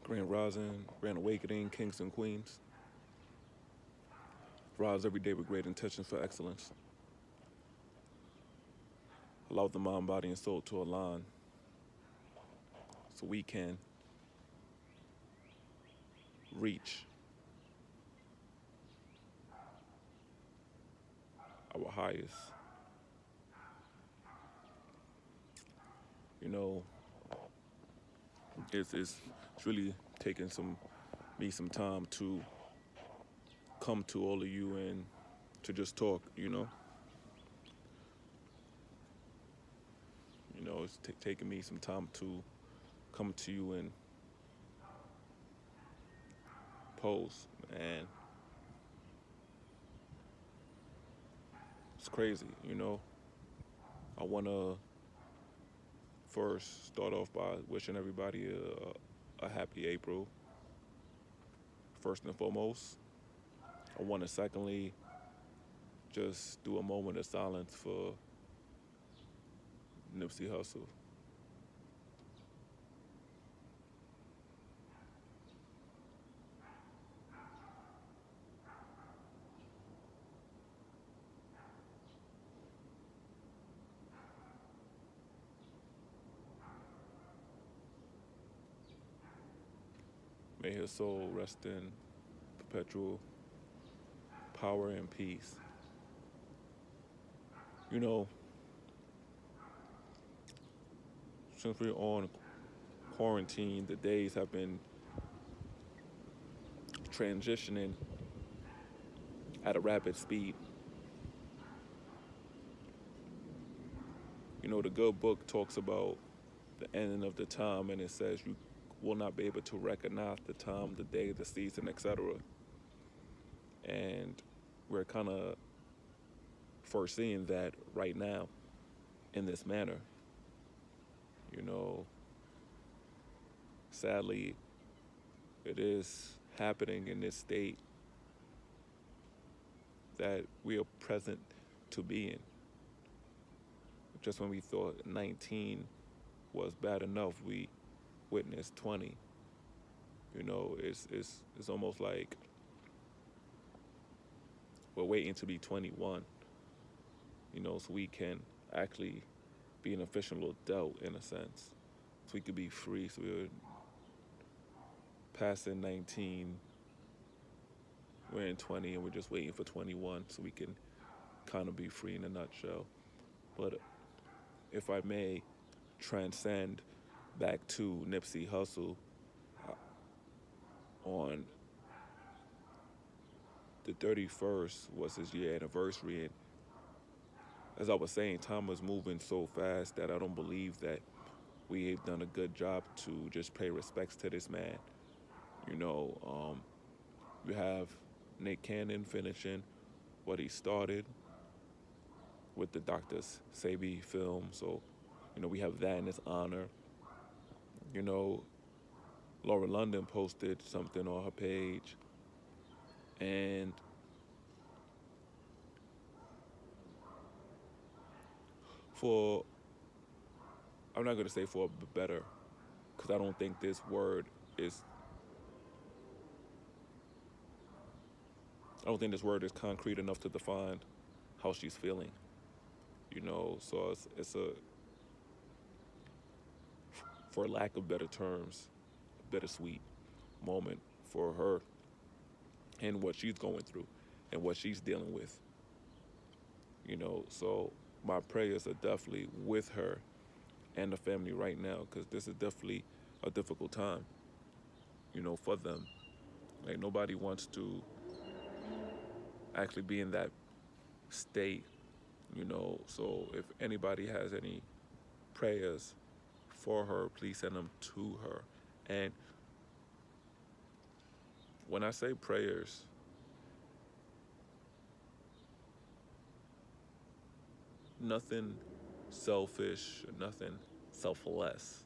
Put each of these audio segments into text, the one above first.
Grand Rising, Grand Awakening, kings and queens. Rise every day with great intentions for excellence. Allow the mind, body, and soul to align so we can reach our highest. You know, it's really taking some time to come to all of you and to just talk. It's taking me some time to come to you and pose, and it's crazy. I want to first start off by wishing everybody a happy April, first and foremost. I want to secondly just do a moment of silence for Nipsey Hussle. May his soul rest in perpetual power and peace. You know, since we're on quarantine, the days have been transitioning at a rapid speed. The good book talks about the ending of the time, and it says you will not be able to recognize the time, the day, the season, etc. And we're kind of foreseeing that right now in this manner. Sadly, it is happening in this state that we are present to be in. Just when we thought 19 was bad enough, we witnessed 20. It's almost like we're waiting to be 21, so we can actually be an official adult in a sense. So we could be free. So we're passing 19, we're in 20, and we're just waiting for 21 so we can kind of be free in a nutshell. But if I may transcend back to Nipsey Hussle, on the 31st was his year anniversary, and as I was saying, time was moving so fast that I don't believe that we have done a good job to just pay respects to this man. You have Nick Cannon finishing what he started with the Dr. Sebi film, so we have that in his honor. Laura London posted something on her page, and for, I'm not going to say for better, because I don't think this word is, I don't think this word is concrete enough to define how she's feeling. So it's a, for lack of better terms, a bittersweet moment for her and what she's going through and what she's dealing with. So my prayers are definitely with her and the family right now, because this is definitely a difficult time, for them. Like, nobody wants to actually be in that state, So if anybody has any prayers for her, please send them to her. And when I say prayers, nothing selfish, nothing selfless.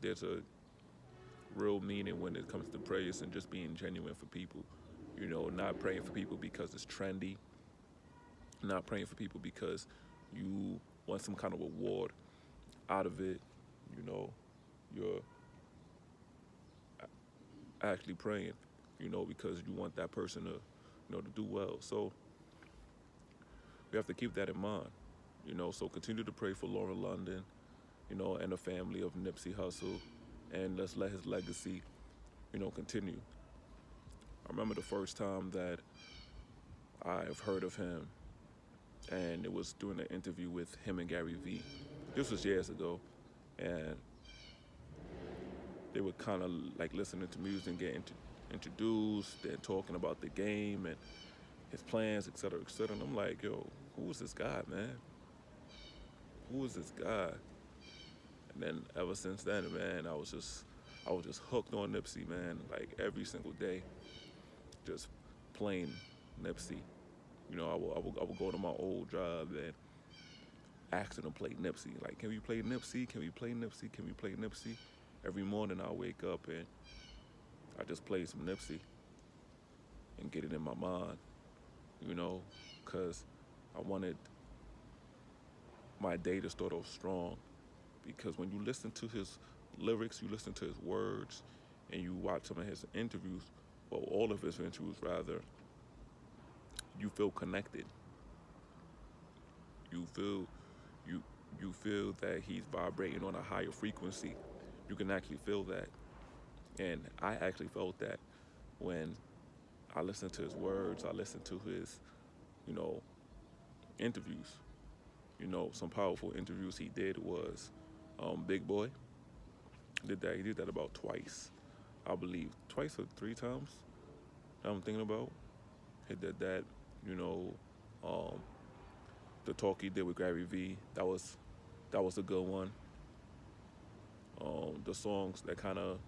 There's a real meaning when it comes to prayers and just being genuine for people. Not praying for people because it's trendy, not praying for people because you want some kind of reward out of it. You're actually praying, because you want that person to, to do well. So we have to keep that in mind, So continue to pray for Lauren London, and the family of Nipsey Hussle, and let's let his legacy, continue. I remember the first time that I've heard of him, and it was doing an interview with him and Gary Vee. This was years ago, and they were kind of like listening to music and getting introduced and talking about the game and his plans, et cetera, et cetera. And I'm like, yo, who is this guy, man? Who is this guy? And then ever since then, man, I was just hooked on Nipsey, man. Like every single day, just playing Nipsey. I would go to my old job and ask them to play Nipsey. Like, can we play Nipsey? Can we play Nipsey? Can we play Nipsey? Every morning I wake up and I just play some Nipsey and get it in my mind, because I wanted my day to start off strong. Because when you listen to his lyrics, you listen to his words, and you watch some of his interviews, well, all of his interviews rather, you feel connected. You feel that he's vibrating on a higher frequency. You can actually feel that. And I actually felt that when I listened to his words, I listened to his, interviews. Some powerful interviews he did was Big Boy. He did that about twice, I believe. Twice or three times that I'm thinking about. He did that, the talk he did with Gary Vee, that was a good one. The songs that kind of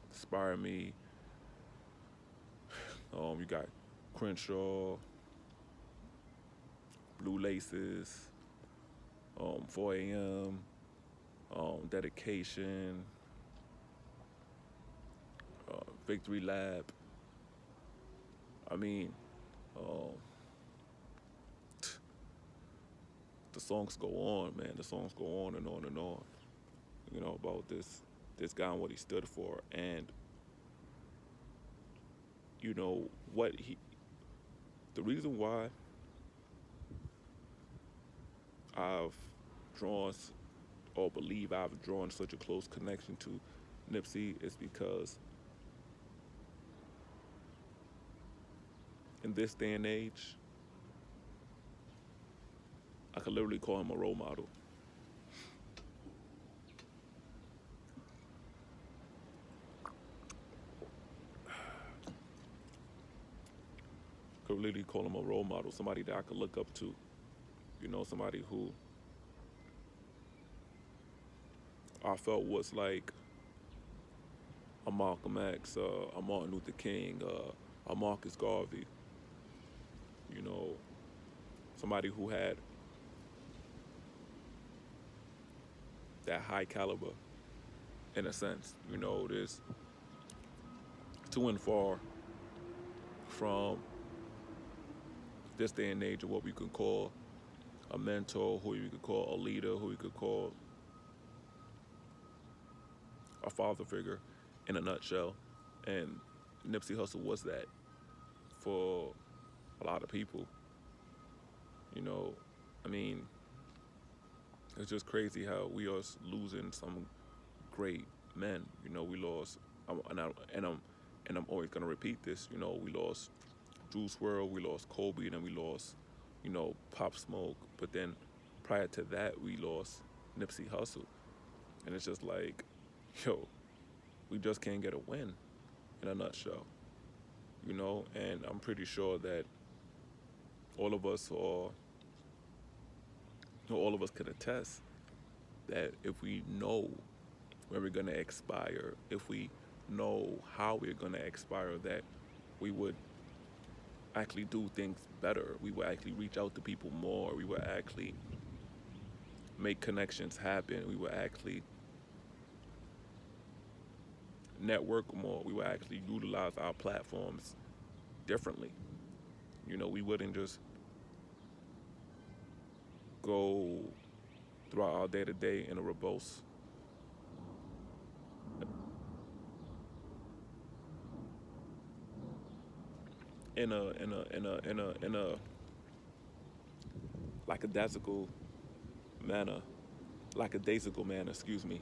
inspire me. You got Crenshaw, Blue Laces, 4 a.m., Dedication, Victory Lap. I mean, the songs go on, man. The songs go on and on and on. About this guy and what he stood for, and the reason why I've drawn or believe I've drawn such a close connection to Nipsey is because in this day and age, I could literally call him a role model. Could literally call him a role model, somebody that I could look up to. Somebody who I felt was like a Malcolm X, a Martin Luther King, a Marcus Garvey. Somebody who had that high caliber, in a sense. There's to and far from this day and age of what we could call a mentor, who we could call a leader, who we could call a father figure in a nutshell. And Nipsey Hussle was that for a lot of people. It's just crazy how we are losing some great men. We lost, and I'm always gonna repeat this. We lost Juice WRLD, we lost Kobe, and then we lost, Pop Smoke. But then prior to that, we lost Nipsey Hussle, and it's just like, we just can't get a win, in a nutshell. And I'm pretty sure that all of us could attest that if we know when we're going to expire, if we know how we're going to expire, that we would actually do things better. We would actually reach out to people more. We would actually make connections happen. We would actually network more. We would actually utilize our platforms differently. We wouldn't just go throughout our day-to-day in a verbose in a lackadaisical manner, lackadaisical manner, excuse me.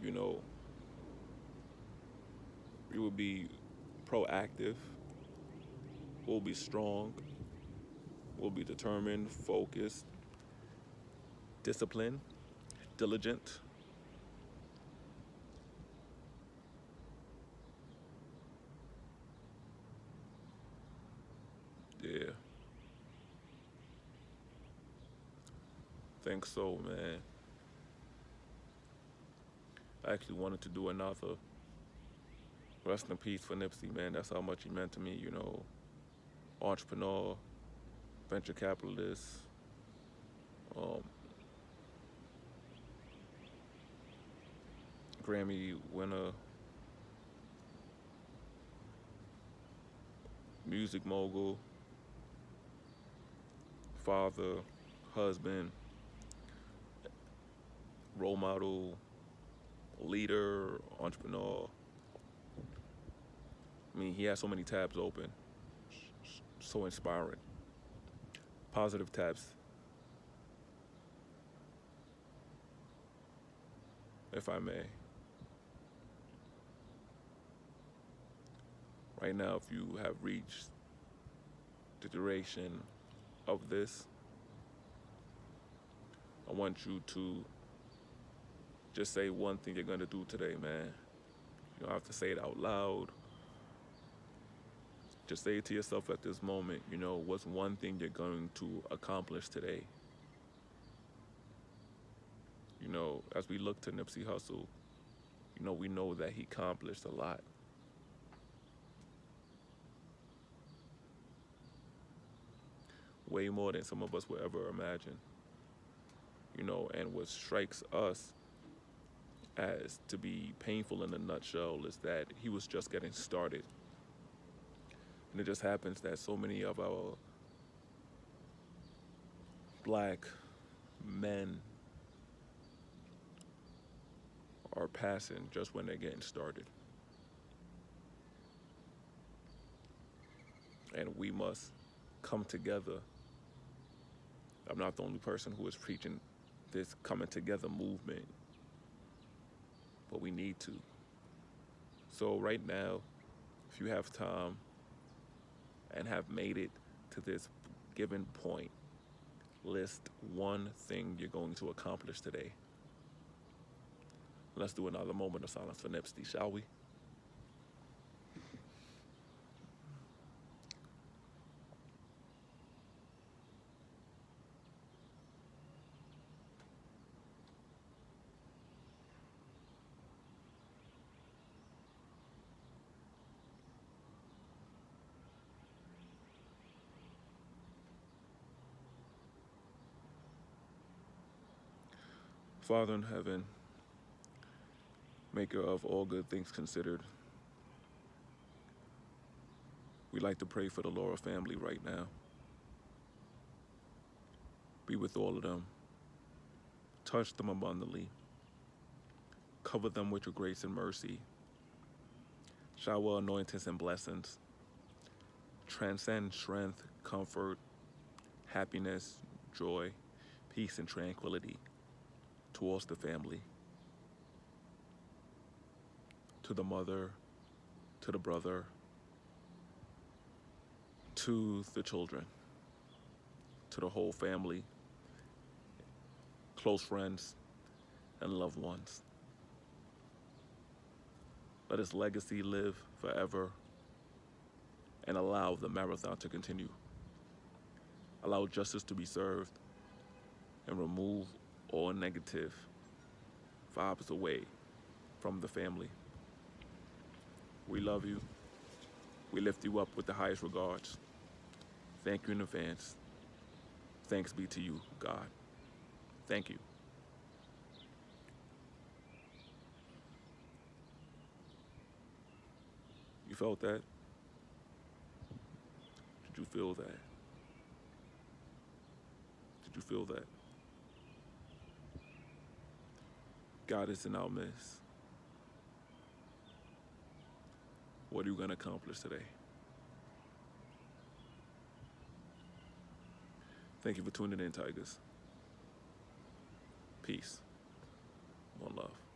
You know, we will be proactive, we'll be strong, we'll be determined, focused, disciplined, diligent. Yeah, think so, man. I actually wanted to do another rest in peace for Nipsey, man. That's how much he meant to me, you know. Entrepreneur, venture capitalist, um, Grammy winner, music mogul, father, husband, role model, leader, entrepreneur. I mean, he has so many tabs open. So inspiring. Positive tabs, if I may. Right now, if you have reached the duration of this, I want you to just say one thing you're gonna do today, man. You don't have to say it out loud. Just say it to yourself at this moment, you know, what's one thing you're going to accomplish today? You know, as we look to Nipsey Hussle, you know, we know that he accomplished a lot. Way more than some of us would ever imagine. You know, and what strikes us as to be painful in a nutshell is that he was just getting started. And it just happens that so many of our black men are passing just when they're getting started. And we must come together. I'm not the only person who is preaching this coming together movement, but we need to. So right now, if you have time and have made it to this given point, list one thing you're going to accomplish today. Let's do another moment of silence for Nipsey, shall we? Father in heaven, maker of all good things considered, we'd like to pray for the Laura family right now. Be with all of them. Touch them abundantly. Cover them with your grace and mercy. Shower anointings and blessings. Transcend strength, comfort, happiness, joy, peace, and tranquility towards the family. To the mother, to the brother, to the children, to the whole family, close friends, and loved ones. Let his legacy live forever and allow the marathon to continue. Allow justice to be served and remove all negative vibes away from the family. We love you. We lift you up with the highest regards. Thank you in advance. Thanks be to you, God. Thank you. You felt that? Did you feel that? Did you feel that? God is in our midst. What are you going to accomplish today? Thank you for tuning in, Tigers. Peace. One love.